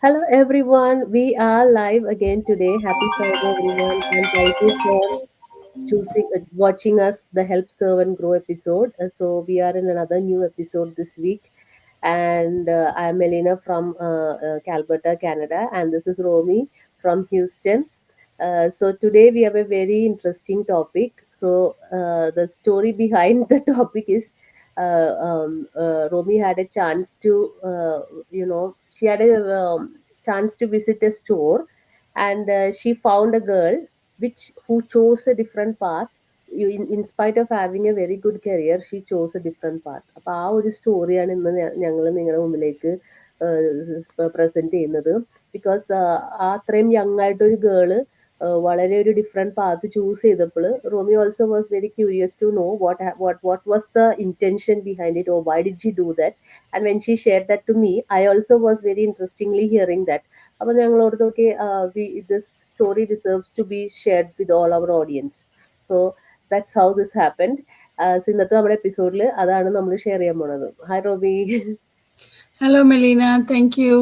Hello everyone, we are live again today. Happy Friday everyone, and thank you for choosing watching us the Help Serve and Grow episode. So we are in another new episode this week, and I'm Meleena from Calberta, Canada, and this is Romy from Houston. So today we have a very interesting topic. So the story behind the topic is Romy had a chance to, she had a chance to visit a store, and she found a girl which who chose a different path. In spite of having a very good career, she chose a different path. അപ്പോൾ ആ ഒരു സ്റ്റോറിയാണ് ഇന്ന് ഞങ്ങൾ നിങ്ങളുടെ മുമ്പിലേക്ക് present ചെയ്യുന്നത്. Because ആ അത്രയും യങ് ആയിട്ടൊരു ഗേള് വളരെ ഒരു ഡിഫറെന്റ് പാത്ത് ചൂസ് ചെയ്തപ്പോൾ Romi also was very curious to know what was the intention behind it or why did she do that. And when she share that to me, I also was very interestingly hearing that. അപ്പോൾ ഞങ്ങളോട് okay, this story deserves to be shared with all our audience. So that's how this happened. So ഇന്നത്തെ നമ്മുടെ എപ്പിസോഡിൽ അതാണ് നമ്മൾ share ചെയ്യാൻ പോണത്. Hi Roby. Hello, Meleena. Thank you.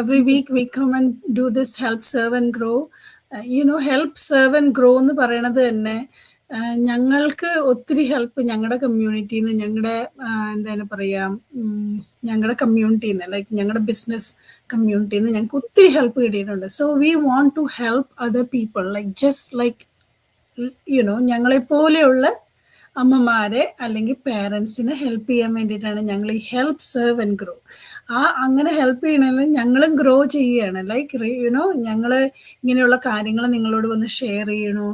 Every week we come and do this help, serve and grow. Help, serve and grow എന്ന് പറയണത് തന്നെ ഞങ്ങൾക്ക് ഒത്തിരി ഹെൽപ്പ് ഞങ്ങളുടെ കമ്മ്യൂണിറ്റിയിൽ നിന്ന്, എന്താണ് പറയുക, ഞങ്ങളുടെ കമ്മ്യൂണിറ്റിയിൽ നിന്ന്, ലൈക്ക് ഞങ്ങളുടെ ബിസിനസ് കമ്മ്യൂണിറ്റിയിൽ നിന്ന് ഞങ്ങൾക്ക് ഒത്തിരി ഹെൽപ്പ് കിട്ടിയിട്ടുണ്ട്. So we want to help other people, like just like ഞങ്ങളെപ്പോലെയുള്ള അമ്മമാരെ അല്ലെങ്കിൽ പേരൻസിനെ ഹെൽപ്പ് ചെയ്യാൻ വേണ്ടിയിട്ടാണ് ഞങ്ങൾ ഈ ഹെൽപ്പ് സെർവ് ആൻഡ് ഗ്രോ. അങ്ങനെ ഹെൽപ്പ് ചെയ്യണമെങ്കിൽ ഞങ്ങളും ഗ്രോ ചെയ്യുകയാണ്. ലൈക്ക് ഞങ്ങൾ ഇങ്ങനെയുള്ള കാര്യങ്ങൾ നിങ്ങളോട് വന്ന് ഷെയർ ചെയ്യണു.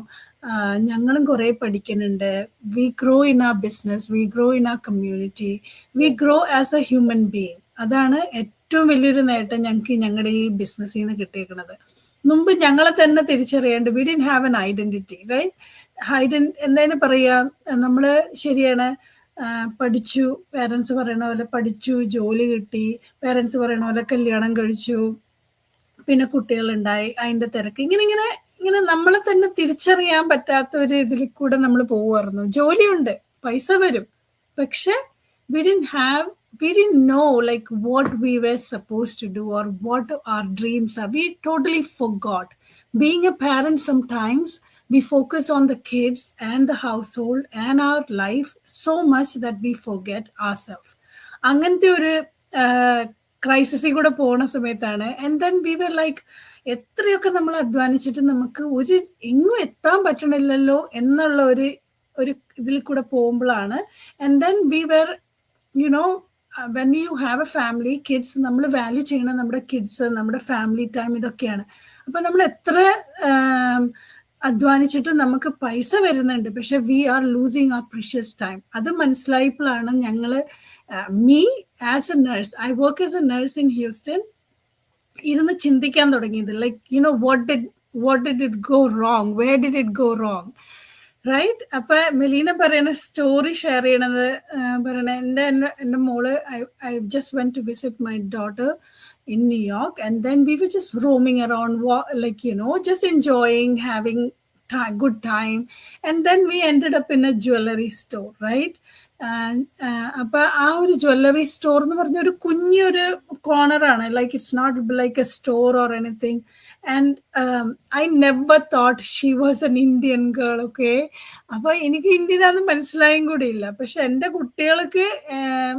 ഞങ്ങളും കുറേ പഠിക്കുന്നുണ്ട്. വി ഗ്രോ ഇൻ ആ ബിസിനസ്, വി ഗ്രോ ഇൻ ആ community, V grow as A human being. അതാണ് ഏറ്റവും വലിയൊരു നേട്ടം ഞങ്ങൾക്ക് ഞങ്ങളുടെ ഈ ബിസിനസ്സിൽ നിന്ന് കിട്ടിയേക്കുന്നത്. മുമ്പ് ഞങ്ങളെ തന്നെ തിരിച്ചറിയാണ്ട് we didn't have an identity, right? എന്തായാലും പറയാ, നമ്മള് ശരിയാണ്, പഠിച്ചു, പേരൻസ് പറയണ പോലെ പഠിച്ചു, ജോലി കിട്ടി, പേരൻസ് പറയണ പോലെ കല്യാണം കഴിച്ചു, പിന്നെ കുട്ടികളുണ്ടായി, അതിന്റെ തിരക്ക്, ഇങ്ങനെ നമ്മളെ തന്നെ തിരിച്ചറിയാൻ പറ്റാത്ത ഒരു ഇതിൽ കൂടെ നമ്മൾ പോവുമായിരുന്നു. ജോലിയുണ്ട്, പൈസ വരും, പക്ഷെ we didn't know like what we were supposed to do or what our dreams are. We totally forgot. Being a parent, sometimes we focus on the kids and the household and our life so much that we forget ourselves. അങ്ങനത്തെ ഒരു ക്രൈസിസിൽ കൂടെ പോണ സമയത്താണ്. And then we were like, എത്രയൊക്കെ നമ്മൾ അധ്വാനിച്ചിട്ട് നമുക്ക് ഒരു എങ്ങും എത്താൻ പറ്റണില്ലല്ലോ എന്നുള്ള ഒരു ഇതിൽ കൂടെ പോകുമ്പോഴാണ്. And then we were when you have a family, kids, നമ്മൾ വാല്യൂ ചെയ്യണം നമ്മുടെ കിഡ്സ്, നമ്മുടെ ഫാമിലി ടൈം, ഇതൊക്കെയാണ്. അപ്പം നമ്മൾ എത്ര അധ്വാനിച്ചിട്ട് നമുക്ക് പൈസ വരുന്നുണ്ട്, പക്ഷെ വി ആർ ലൂസിങ് ആ പ്രിഷ്യസ് ടൈം. അത് മനസ്സിലായപ്പോഴാണ് ഞങ്ങൾ, me as A nurse, I work as A nurse in Houston, ഇരുന്ന് ചിന്തിക്കാൻ തുടങ്ങിയത്. Like what did it go wrong, where did it go wrong, right? അപ്പൊ മെലീന പറയുന്ന സ്റ്റോറി ഷെയർ ചെയ്യണത്, പറയണ എൻ്റെ മോള്, I just went to visit my daughter in New York, and then we were just roaming around, just enjoying, having good time, and then we ended up in a jewelry store, right? അപ്പൊ ആ ഒരു jewellery store എന്ന് പറഞ്ഞ ഒരു കുഞ്ഞൊരു കോർണറാണ്, like it's not like a store or anything. And I never thought she was an Indian girl. Okay, അപ്പൊ എനിക്ക് ഇന്ത്യനാന്ന് മനസ്സിലായും കൂടി ഇല്ല. പക്ഷെ എൻ്റെ കുട്ടികൾക്ക്,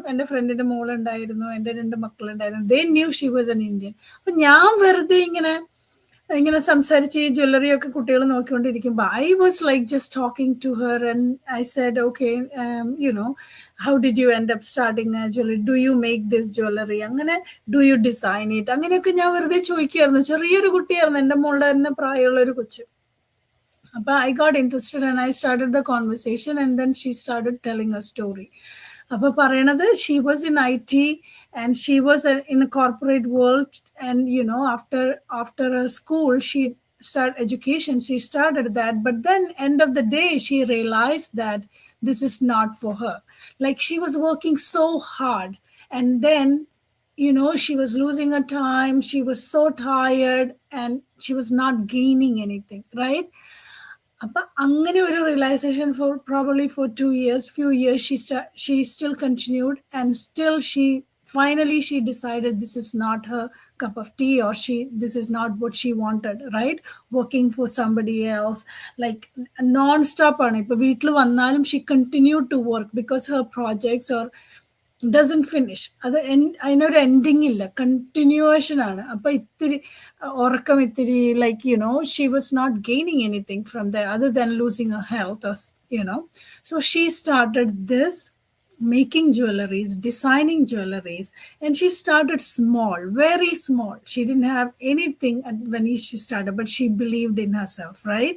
എൻ്റെ ഫ്രണ്ടിന്റെ മോളുണ്ടായിരുന്നു, എൻ്റെ 2 മക്കളുണ്ടായിരുന്നു, they knew she was an Indian. അപ്പൊ ഞാൻ വെറുതെ ഇങ്ങനെ സംസാരിച്ച് ഈ ജ്വല്ലറി ഒക്കെ കുട്ടികൾ നോക്കിക്കൊണ്ടിരിക്കുമ്പോൾ I was like just talking to her and I said, okay, how did you end up starting jewellery, do you make this jewellery, അങ്ങനെ ഡു യു ഡിസൈൻ ഇറ്റ്, അങ്ങനെയൊക്കെ ഞാൻ വെറുതെ ചോദിക്കുമായിരുന്നു. ചെറിയൊരു കുട്ടിയായിരുന്നു, എൻ്റെ മോളുടെ തന്നെ പ്രായമുള്ള ഒരു കൊച്ച്. അപ്പൊ I got interested and I started the conversation and then she started telling A story. അപ്പൊ പറയണത്, she was in IT and she was in a corporate world, and after a school she started education, she started that, but then end of the day she realized that this is not for her. Like, she was working so hard, and then she was losing her time, she was so tired, and she was not gaining anything, right? അപ്പൊ അങ്ങനെ ഒരു realisation for 2 years, few years she still continued, and still she Finally she decided this is not her cup of tea, or she this is not what she wanted, right? Working for somebody else, like non-stop ആണ്. ഇപ്പൊ വീട്ടിൽ വന്നാലും she continued to work because her projects or doesn't finish. അത് അതിനൊരു ending ഇല്ല, continuation ആണ്. അപ്പൊ ഇത്തിരി ഉറക്കം ഇത്തിരി, like, she was not gaining anything from there other than losing her health, or so she started this making jewelries, designing jewelries, and she started small, very small. She didn't have anything when she started, but she believed in herself, right?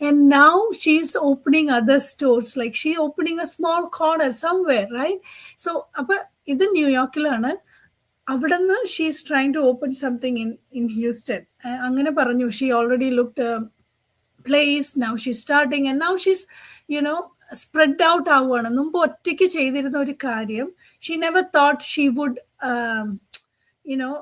And now she's opening other stores, like she opening a small corner somewhere, right? So, appa ഇത് ന്യൂയോർക്കിലാണ്. അവിടുന്ന് she's trying to open something in Houston. അങ്ങനെ പറഞ്ഞു. She already looked place. Now she's starting, and now she's, spread out ആവുകയാണ്. മുമ്പ് ഒറ്റയ്ക്ക് ചെയ്തിരുന്ന ഒരു കാര്യം, she never thought she would you know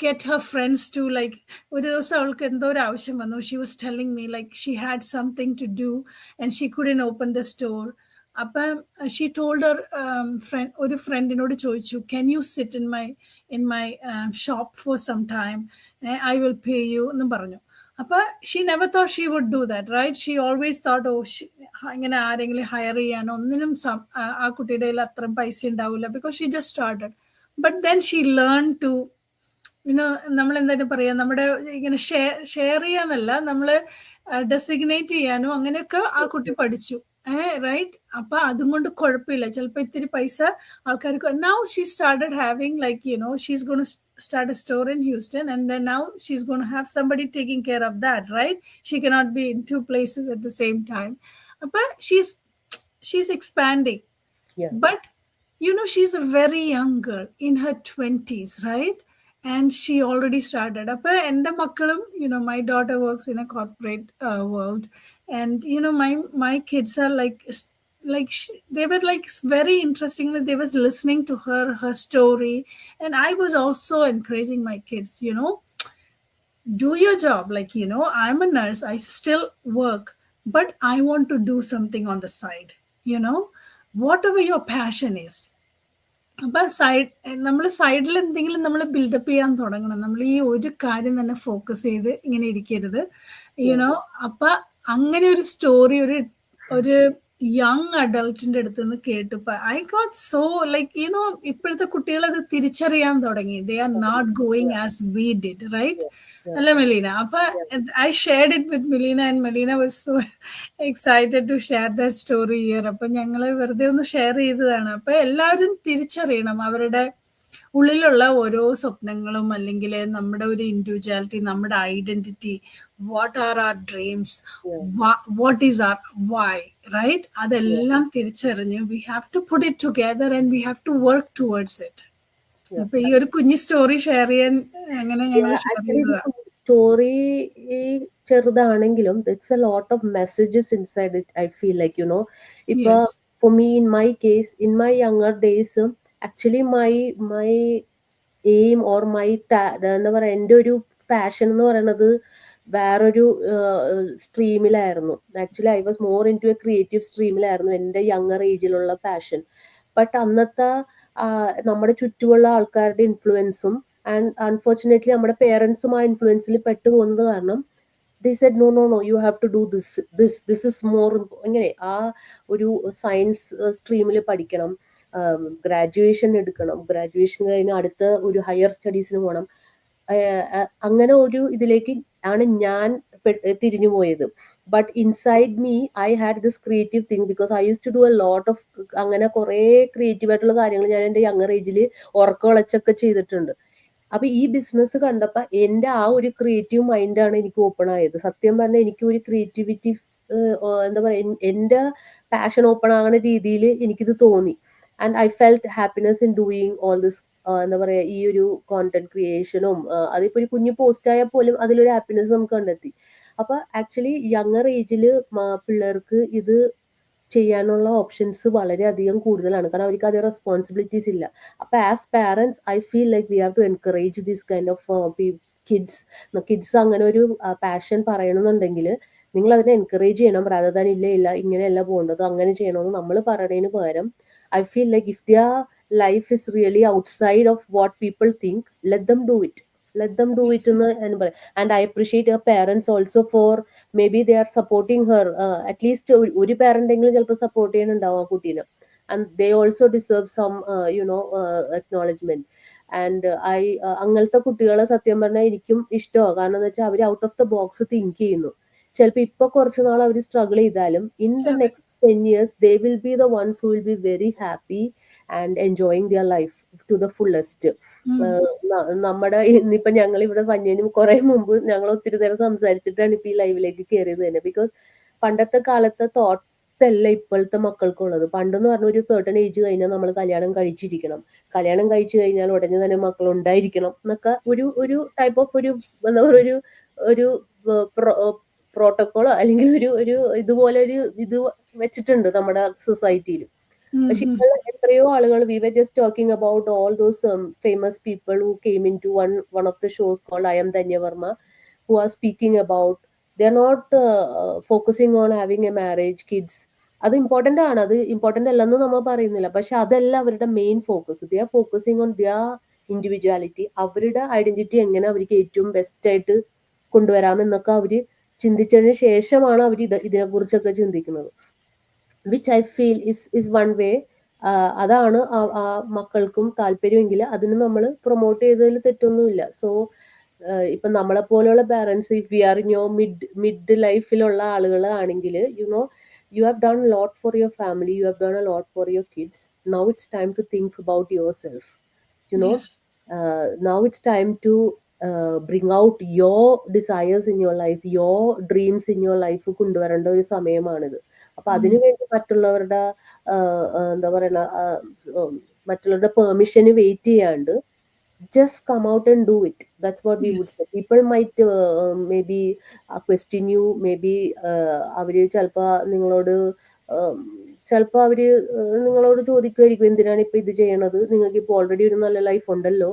get her friends to, like, ഒരു ദിവസം അവൾക്ക് എന്തോ ഒരു ആവശ്യം വന്നു. She was telling me like she had something to do and she couldn't open the store. അപ്പം ഷീ ടോൾഡ് ഹർ ഫ്രണ്ട്, ഒരു ഫ്രണ്ടിനോട് ചോദിച്ചു, can you sit in my shop for some time, I will pay you എന്നും പറഞ്ഞു. അപ്പൊ she never thought she would do that, right? She always thought, ഇങ്ങനെ ആരെങ്കിലും higher ചെയ്യാനോ ഒന്നിനും ആ കുട്ടിയുടെ കയ്യിൽ അത്രയും പൈസ ഉണ്ടാവില്ല, because she just started. But then she learn to, നമ്മൾ എന്തായാലും പറയാ, നമ്മുടെ ഇങ്ങനെ ഷെയർ ചെയ്യാന്നല്ല, നമ്മൾ ഡെസിഗ്നേറ്റ് ചെയ്യാനും അങ്ങനെയൊക്കെ ആ കുട്ടി പഠിച്ചു. റൈറ്റ്? അപ്പൊ അതും കൊണ്ട് കുഴപ്പമില്ല. ചിലപ്പോൾ ഇത്തിരി പൈസ ആൾക്കാർക്ക്. Now she started having, like, she's gone start a store in Houston, and then now she's going to have somebody taking care of that, right? She cannot be in two places at the same time. But she's expanding. Yeah. But she's a very young girl in her 20s, right? And she already started. Appa ende makkalum, my daughter works in a corporate world, and my kids are like they were like very interestingly, they was listening to her story. And I was also encouraging my kids, do your job, like, I'm a nurse, I still work, but I want to do something on the side, whatever your passion is. അപ്പൊ നമ്മൾ സൈഡിൽ എന്തെങ്കിലും നമ്മൾ build-up ചെയ്യാൻ തുടങ്ങണം. നമ്മൾ ഈ ഒരു കാര്യം തന്നെ ഫോക്കസ് ചെയ്ത് ഇങ്ങനെ ഇരിക്കരുത്, അപ്പൊ അങ്ങനെ ഒരു സ്റ്റോറി ഒരു യങ് അഡൾട്ടിന്റെ അടുത്ത് നിന്ന് കേട്ടപ്പോ ഐ ഗോട്ട് സോ, ലൈക്ക്, ഇപ്പോഴത്തെ കുട്ടികൾ അത് തിരിച്ചറിയാൻ തുടങ്ങി. They are not going as we did, right? അല്ല മെലീന? അപ്പൊ I shared it with Meleena, and Meleena was so excited to share the story here. അപ്പൊ ഞങ്ങള് വെറുതെ ഒന്ന് ഷെയർ ചെയ്തതാണ്. അപ്പൊ എല്ലാവരും തിരിച്ചറിയണം അവരുടെ ഉള്ളിലുള്ള ഓരോ സ്വപ്നങ്ങളും, അല്ലെങ്കിൽ നമ്മുടെ ഒരു ഇൻഡിവിജ്വാലിറ്റി, നമ്മുടെ identity, what are our dreams, what is our why, right? അതെല്ലാം തിരിച്ചറിഞ്ഞ് we have to put it together and we have to work towards it. അപ്പൊ ഈ ഒരു കുഞ്ഞു സ്റ്റോറി ഷെയർ ചെയ്യാൻ അങ്ങനെ ഞങ്ങൾ ഷെയർ ചെയ്തതാണ്. സ്റ്റോറി ചെറുതാണെങ്കിലും it's a lot of messages inside it, I feel like, ഇപ്പൊ for me, in my case, in my younger days, actually my aim or my എന്താ പറയാ, എൻ്റെ ഒരു പാഷൻ എന്ന് പറയുന്നത് വേറൊരു സ്ട്രീമിലായിരുന്നു. Actually I was more into a creative സ്ട്രീമിലായിരുന്നു എൻ്റെ യങ്ങർ ഏജിലുള്ള പാഷൻ. ബട്ട് അന്നത്തെ നമ്മുടെ ചുറ്റുമുള്ള ആൾക്കാരുടെ ഇൻഫ്ലുവൻസും ആൻഡ് അൺഫോർച്ചുനേറ്റ്ലി നമ്മുടെ പേരൻസും ആ ഇൻഫ്ലുവൻസിൽ പെട്ടുപോകുന്നത് കാരണം they said no, you have to do this is more, ഇങ്ങനെ ആ ഒരു സയൻസ് സ്ട്രീമിൽ പഠിക്കണം, ഗ്രാജുവേഷൻ എടുക്കണം, ഗ്രാജുവേഷൻ കഴിഞ്ഞ് അടുത്ത ഒരു ഹയർ സ്റ്റഡീസിന് പോകണം. അങ്ങനെ ഒരു ഇതിലേക്ക് ആണ് ഞാൻ തിരിഞ്ഞു പോയത്. But inside me I had this creative thing, because I use to do a lot of, അങ്ങനെ കുറേ ക്രിയേറ്റീവ് ആയിട്ടുള്ള കാര്യങ്ങൾ ഞാൻ എൻ്റെ യങ്ങർ ഏജിൽ ഉറക്കമുളച്ചൊക്കെ ചെയ്തിട്ടുണ്ട്. അപ്പൊ ഈ ബിസിനസ് കണ്ടപ്പോ എന്റെ ആ ഒരു ക്രിയേറ്റീവ് മൈൻഡാണ് എനിക്ക് ഓപ്പൺ ആയത്. സത്യം പറഞ്ഞാൽ എനിക്ക് ഒരു ക്രിയേറ്റിവിറ്റി, എന്താ പറയാ, എന്റെ പാഷൻ ഓപ്പൺ ആകുന്ന രീതിയിൽ എനിക്കിത് തോന്നി. And I felt happiness in doing all this, എന്താ പറയാ, ഈ ഒരു കോണ്ടന്റ് ക്രിയേഷനും, അതിപ്പോ ഒരു കുഞ്ഞു പോസ്റ്റ് ആയാൽ പോലും അതിലൊരു ഹാപ്പിനെസ് നമുക്ക് കണ്ടെത്തി. അപ്പൊ ആക്ച്വലി യങ്ങർ ഏജില് പിള്ളേർക്ക് ഇത് ചെയ്യാനുള്ള ഓപ്ഷൻസ് വളരെയധികം കൂടുതലാണ്, കാരണം അവർക്ക് അതേ റെസ്പോൺസിബിലിറ്റീസ് ഇല്ല. അപ്പൊ as parents I feel like we have to encourage this kind of kids അങ്ങനെ ഒരു പാഷൻ പറയണമെന്നുണ്ടെങ്കിൽ നിങ്ങൾ അതിനെ എൻകറേജ് ചെയ്യണം. റാദർ ദാൻ ഇല്ല ഇങ്ങനെയല്ല പോകേണ്ടത്, അങ്ങനെ ചെയ്യണമെന്ന് നമ്മൾ പറയുന്നതിന് പകരം I feel like if they are life is really outside of what people think, let them do it. Let them do it in Yes. the, and I appreciate her parents also for maybe they are supporting her, at least ഒരു parent എങ്കിലും ചിലപ്പോൾ support ചെയ്യുന്നുണ്ടാവും ആ കുട്ടീനെ, and they also deserve some acknowledgement. And അങ്ങനത്തെ കുട്ടികളെ സത്യം പറഞ്ഞാൽ എനിക്കും ഇഷ്ടമാണ്. കാരണം എന്ന് വെച്ചാൽ അവർ out of the box think ചെയ്യുന്നു. ചിലപ്പോൾ ഇപ്പൊ കുറച്ച് നാൾ അവർ സ്ട്രഗിൾ ചെയ്താലും in the Correct. Next 10 years they will be the ones who will be very happy and enjoying their life to the fullest. Mm. നമ്മുടെ ഇന്നിപ്പോ ഞങ്ങൾ ഇവിടെ വന്നതിന് കുറെ മുമ്പ് ഞങ്ങൾ ഒത്തിരി നേരം സംസാരിച്ചിട്ടാണ് ഇപ്പൊ ഈ ലൈവിലേക്ക് കയറിയത് തന്നെ. ബിക്കോസ് പണ്ടത്തെ കാലത്തെ തോട്ടല്ല ഇപ്പോഴത്തെ മക്കൾക്കുള്ളത്. പണ്ടെന്ന് പറഞ്ഞ ഒരു certain ഏജ് കഴിഞ്ഞാൽ നമ്മൾ കല്യാണം കഴിച്ചിരിക്കണം, കല്യാണം കഴിച്ചു കഴിഞ്ഞാൽ ഉടനെ തന്നെ മക്കൾ ഉണ്ടായിരിക്കണം എന്നൊക്കെ ഒരു ഒരു ടൈപ്പ് ഓഫ് ഒരു എന്താ പറയുക ഒരു ഒരു പ്രോട്ടോകോളോ അല്ലെങ്കിൽ ഒരു ഒരു ഇതുപോലെ ഒരു ഇത് വെച്ചിട്ടുണ്ട് നമ്മുടെ സൊസൈറ്റിയിൽ. പക്ഷെ Mm-hmm. ഇപ്പോൾ എത്രയോ ആളുകൾ, we were just talking about all those famous people who came into one of the shows called I am Dhanya Varma, who are speaking about they are not focusing on having a marriage, kids. അത് important ആണ്, അത് important അല്ലെന്ന് നമ്മൾ പറയുന്നില്ല, പക്ഷെ അതല്ല അവരുടെ main focus. They are focusing on their individuality, അവരുടെ ഐഡന്റിറ്റി എങ്ങനെ അവർക്ക് ഏറ്റവും ബെസ്റ്റ് ആയിട്ട് കൊണ്ടുവരാമെന്നൊക്കെ അവര് ചിന്തിച്ചതിന് ശേഷമാണ് അവർ ഇതിനെക്കുറിച്ചൊക്കെ ചിന്തിക്കുന്നത്. Which I feel is one way. അതാണ് ആ മക്കൾക്കും താല്പര്യമെങ്കിൽ അതിന് നമ്മൾ പ്രൊമോട്ട് ചെയ്തതിൽ തെറ്റൊന്നുമില്ല. സോ ഇപ്പൊ നമ്മളെ പോലെയുള്ള parents, if we are in your mid ലൈഫിലുള്ള ആളുകൾ ആണെങ്കിൽ, you have done lot for your family, you have done a lot for your kids. Now it's time to think about yourself. you know Yes. now it's time to bring out your desires in your life, your dreams in your life കൊണ്ടുവരേണ്ട ഒരു സമയമാണിത്. അപ്പൊ Mm. അതിനുവേണ്ടി മറ്റുള്ളവരുടെ എന്താ പറയണ മറ്റുള്ളവരുടെ പെർമിഷന് wait ചെയ്യാണ്ട് just come out and do it. That's what we would Yes. say. People might maybe question you, maybe അവര് ചിലപ്പോ നിങ്ങളോട് ചിലപ്പോ അവര് നിങ്ങളോട് ചോദിക്കുമായിരിക്കും, എന്തിനാണ് ഇപ്പൊ ഇത് ചെയ്യണത്, നിങ്ങൾക്ക് ഇപ്പൊ ഓൾറെഡി ഒരു നല്ല ലൈഫ് ഉണ്ടല്ലോ,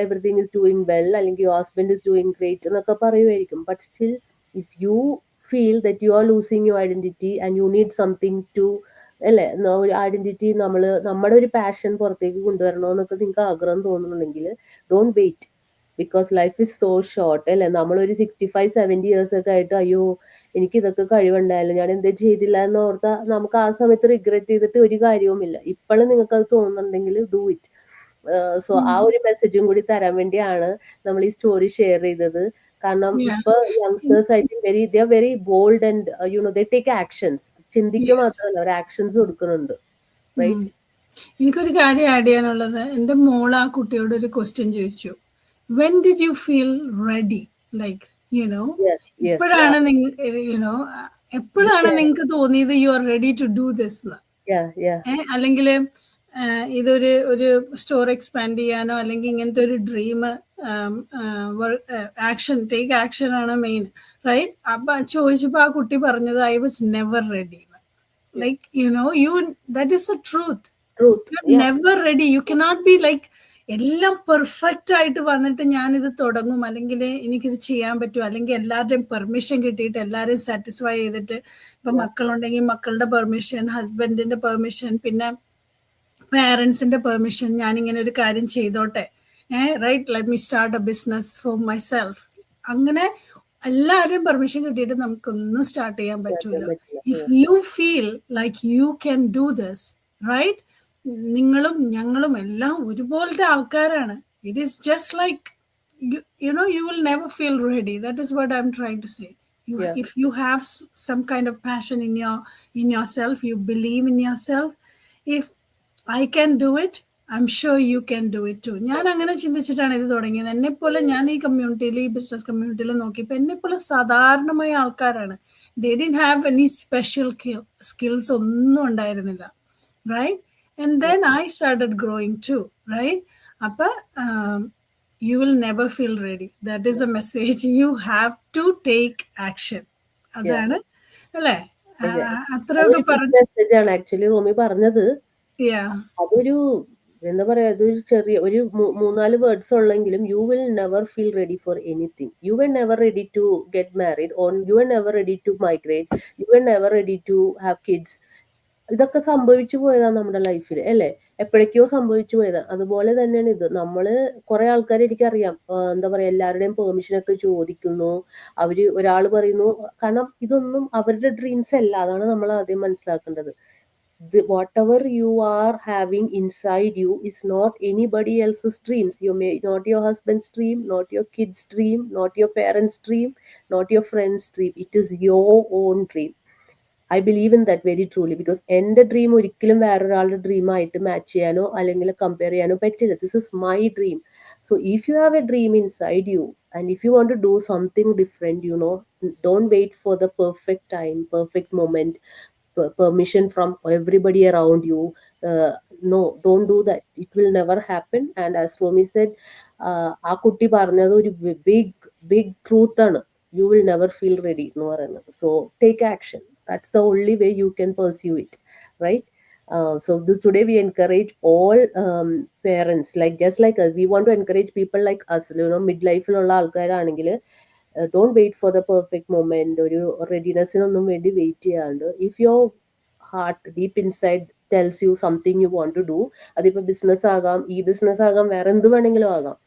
എവറിഥിങ് ഇസ് ഡൂയിങ് വെൽ, അല്ലെങ്കിൽ your husband is doing great എന്നൊക്കെ പറയുമായിരിക്കും. But still if you feel that you are losing your identity and you need something to, അല്ലെ, ഒരു ഐഡന്റിറ്റി നമ്മുടെ ഒരു പാഷൻ പുറത്തേക്ക് കൊണ്ടുവരണമെന്നൊക്കെ നിങ്ങൾക്ക് ആഗ്രഹം തോന്നുന്നുണ്ടെങ്കിൽ don't wait. Because life is so short, അല്ലെ. നമ്മളൊരു 65-70 years ഒക്കെ ആയിട്ട് അയ്യോ എനിക്ക് ഇതൊക്കെ കഴിവുണ്ടായല്ലോ, ഞാൻ എന്തേ ചെയ്തില്ല എന്ന് ഓർത്താ നമുക്ക് ആ സമയത്ത് റിഗ്രറ്റ് ചെയ്തിട്ട് ഒരു കാര്യവുമില്ല. ഇപ്പോഴും നിങ്ങൾക്ക് അത് തോന്നുന്നുണ്ടെങ്കിൽ ഡു ഇറ്റ്. സോ ആ Mm. ഒരു മെസ്സേജും കൂടി തരാൻ വേണ്ടിയാണ് നമ്മൾ ഈ സ്റ്റോറി ഷെയർ ചെയ്തത്. കാരണം Yeah. ഇപ്പൊ youngsters I think they are very bold and they take actions. ചിന്തിക്കുക Yes. മാത്രമല്ല, അവർ ആക്ഷൻസ് കൊടുക്കുന്നുണ്ട്. ഉം. റൈറ്റ്? എനിക്കൊരു കാര്യം ആഡ് ചെയ്യാനുള്ളത്, എൻ്റെ മോൾ ആ കുട്ടിയോട് ഒരു ക്വസ്റ്റ്യൻ ചോദിച്ചു, when did you feel ready, like you know yes, yes. ഇപ്പോഴാണ് നിങ്ങൾ യുനോ ഈ എപ്പോഴാണ് ഷെയർ. നിങ്ങൾക്ക് തോന്നിയത് you are ready to do this, ya, ya, അല്ലെങ്കിൽ ഇതൊരു ഒരു സ്റ്റോർ എക്സ്പാൻഡ് ചെയ്യാനോ അല്ലെങ്കിൽ ഇങ്ങനത്തെ ഒരു ഡ്രീം ആക്ഷൻ ടേക്ക് ആക്ഷൻ ആണ് മെയിൻ, റൈറ്റ്? അപ്പൊ ചോദിച്ചപ്പോൾ ആ കുട്ടി പറഞ്ഞത് I was never ready. Like, you that is the truth. Truth. You're ya, never ready. You cannot be like എല്ലാം പെർഫെക്റ്റ് ആയിട്ട് വന്നിട്ട് ഞാനിത് തുടങ്ങും, അല്ലെങ്കിൽ എനിക്കിത് ചെയ്യാൻ പറ്റും, അല്ലെങ്കിൽ എല്ലാവരുടെയും പെർമിഷൻ കിട്ടിയിട്ട് എല്ലാവരെയും സാറ്റിസ്ഫൈ ചെയ്തിട്ട്, ഇപ്പൊ യാ, മക്കളുണ്ടെങ്കിൽ മക്കളുടെ പെർമിഷൻ, ഹസ്ബൻഡിന്റെ പെർമിഷൻ, പിന്നെ പാരൻസിന്റെ പെർമിഷൻ, ഞാനിങ്ങനെ ഒരു കാര്യം ചെയ്തോട്ടെ, right, let me start a business for myself, അങ്ങനെ എല്ലാവരുടെയും പെർമിഷൻ കിട്ടിയിട്ട് നമുക്കൊന്നും സ്റ്റാർട്ട് ചെയ്യാൻ ചെയ്യാൻ പറ്റൂല. പറ്റില്ല. If you feel like you can do this, right, നിങ്ങളും ഞങ്ങളും എല്ലാം ഒരുപോലത്തെ ആൾക്കാരാണ്. It is just like you will never feel ready. That is what I'm trying to say. Yeah, If you have some kind of passion in yourself, you believe in yourself, if I can do it, I'm sure you can do it too. ഞാൻ അങ്ങനെ ചിന്തിച്ചിട്ടാണ് ഇത് തുടങ്ങിയത്. എന്നെപ്പോലെ ഞാൻ ഈ കമ്മ്യൂണിറ്റിയിൽ, ഈ business കമ്മ്യൂണിറ്റിയിൽ നോക്കിയപ്പോൾ എന്നെപ്പോലെ സാധാരണമായ ആൾക്കാരാണ്. they didn't have any special skills ഒന്നും ഉണ്ടായിരുന്നില്ല, right? And then I started growing too, right? അപ്പൊ you will never feel ready. That is a message. You have to take action. യാ. അതാണ് അല്ലേ? അതെ. അത്രയൊക്കെ അതൊരു ബിഗ് പറഞ്ഞു. മെസ്സേജ് ആണ് ആക്ച്വലി റോമി പറഞ്ഞത്. Yeah. അതൊരു എന്താ പറയാ, അതൊരു ചെറിയ ഒരു 3-4 വേർഡ്സ് ഉള്ളെങ്കിലും you will never feel ready for anything. You will never ready to get married, or you will never ready to migrate, you will never ready to have kids. ഇതൊക്കെ സംഭവിച്ചു പോയതാണ് നമ്മുടെ ലൈഫിൽ അല്ലേ? എപ്പോഴൊക്കെയോ സംഭവിച്ചു പോയതാണ്. അതുപോലെ തന്നെയാണ് ഇത്. നമ്മള് കുറെ ആൾക്കാരെ എനിക്കറിയാം, എന്താ പറയാ, എല്ലാവരുടെയും പെർമിഷൻ ഒക്കെ ചോദിക്കുന്നു. അവര് ഒരാൾ പറയുന്നു, കാരണം ഇതൊന്നും അവരുടെ ഡ്രീംസ് അല്ല. അതാണ് നമ്മൾ ആദ്യം മനസ്സിലാക്കേണ്ടത്. Whatever you are having inside you is not anybody else's dreams. You may not your husband's dream, not your kid's dream, not your parents' dream, not your friend's dream. It is your own dream. I believe in that very truly. Because എൻ്റെ dream ഒരിക്കലും വേറൊരാളുടെ ഡ്രീമായിട്ട് match ചെയ്യാനോ അല്ലെങ്കിൽ compare ചെയ്യാനോ പറ്റില്ല. This is my dream. So if you have a dream inside you and if you want to do something different, you know, don't wait for the perfect time, perfect moment, permission from everybody around you. No, don't do that. It will never happen. And as Romy said, ആ കുട്ടി പറഞ്ഞത് ഒരു big big truth ആണ്. You will never feel ready എന്ന് പറയുന്നത്. So take action. That's the only way you can pursue it, right? So today we encourage all parents, like just like us, we want to encourage people like us, you know, midlife ഉള്ള ആൾക്കാരാണെങ്കിൽ don't wait for the perfect moment. ഒരു റെഡിനെസ്സിനൊന്നും വേണ്ടി wait ചെയ്യാണ്ട്, if your heart deep inside tells you something you want to do, അതിപ്പോ business ആകാം, ഈ business ആകാം, വേറെ എന്ത് വേണമെങ്കിലും ആകാം,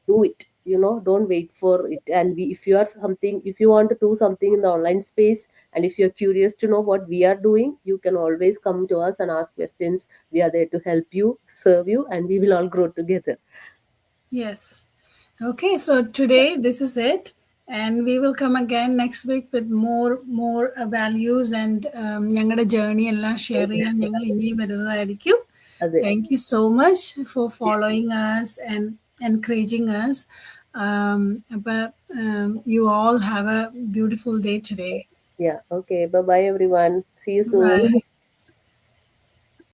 do it. You know, don't wait for it. And if you are something, if you want to do something in the online space, and if you're curious to know what we are doing, you can always come to us and ask questions. We are there to help you, serve you, and we will all grow together. Yes. Okay, so today this is it, and we will come again next week with more values and ഞങ്ങളുടെ journey എല്ലാം share ചെയ്യാൻ ഞങ്ങൾ ഇനിയും വരുന്നതായിരിക്കും. അതെ. Thank you so much for following us and encouraging us. But you all have a beautiful day today. Yeah, okay, bye bye everyone, see you soon. Bye.